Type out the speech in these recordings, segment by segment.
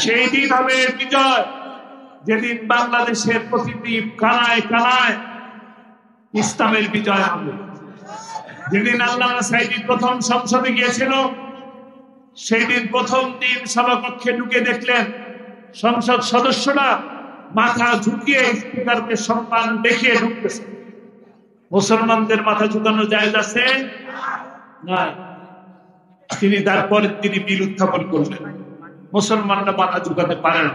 সেই দিন হবে বিজয়, যেদিন বাংলাদেশের প্রতিটি কানায় কানায় ইসলামের বিজয় হবে। যেদিন আল্লামা সাঈদী প্রথম সংসদে গিয়েছিল, সেই দিন প্রথম দিন সভাকক্ষে ঢুকে দেখলেন সংসদ সদস্যরা মাথা ঝুঁকিয়ে স্পিকারকে সম্মান দেখিয়ে ঢুকতেছে। মুসলমানদের মাথা ঝুঁকানো জায়েজ আছে না? তিনি তারপরে তিনি বিল উত্থাপন করলেন, মুসলমানরা মাথা ঝুঁকাতে পারে না,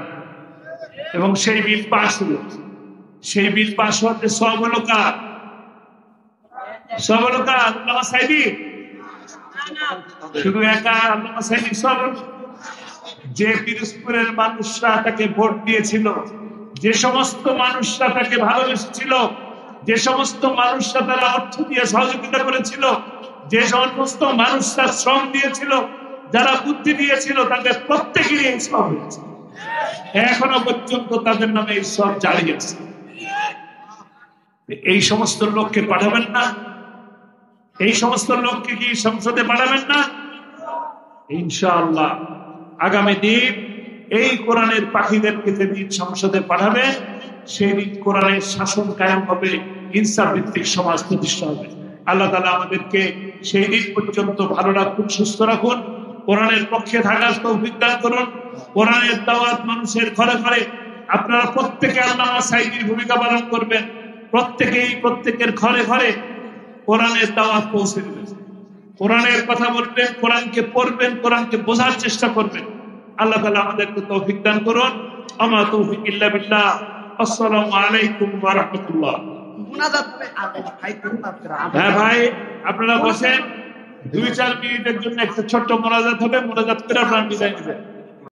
এবং সেই বিল পাস হল। সেই বিল পাস হতে সব হলো কার? সব হলো কার? আল্লামা সাঈদী? শুধু একা আল্লামা সাঈদী সব? যে পিরোজপুরের মানুষরা তাকে ভোট দিয়েছিল, যে সমস্ত মানুষরা তাকে ভালোবেসেছিল, যে সমস্ত মানুষরা তারা অর্থ দিয়ে সহযোগিতা করেছিল, যে সমস্ত মানুষরা শ্রম দিয়েছিল, যারা বুদ্ধি দিয়েছিল, তাদের প্রত্যেকেরই এই সব হয়েছে। এখনো পর্যন্ত তাদের নামে এই সব জারি আছে। এই সমস্ত লোককে পাঠাবেন না? এই সমস্ত লোককে কি সংসদে পাঠাবেন না? ইনশাআল্লাহ আগামী দিন এই কোরআনের পাখিদেরকে যেদিন সংসদে পাঠাবে, সেই দিন কোরআনের শাসন কায়েম হবে, ইনসাফ ভিত্তিক সমাজ প্রতিষ্ঠা হবে। আল্লাহ তাআলা আমাদেরকে সেই দিন পর্যন্ত ভালো রাখুন, সুস্থ রাখুন, কোরআনের পক্ষে থাকার তৌফিক দান করুন। কোরআনের দাওয়াত মানুষের ঘরে ঘরে, আপনারা প্রত্যেকে আল্লামা সাঈদীর ভূমিকা পালন করবেন। প্রত্যেকেই প্রত্যেকের ঘরে ঘরে কোরআনের দাওয়াত পৌঁছে দেবেন, কোরআনের কথা বলবেন, কোরআনকে পড়বেন, কোরআনকে বোঝার চেষ্টা করবেন। আল্লাহ তাআলা আমাদেরকে তৌফিক দান করুন। আমা তৌফিক ইল্লা বিল্লাহ। আসসালামু আলাইকুম ওয়া রাহমাতুল্লাহ। হ্যাঁ ভাই, আপনারা বসেন, 2-4 মিনিটের জন্য একটা ছোট্ট মোনাজাত হবে, মোনাজাত করে আপনারা বিদায় নেবেন।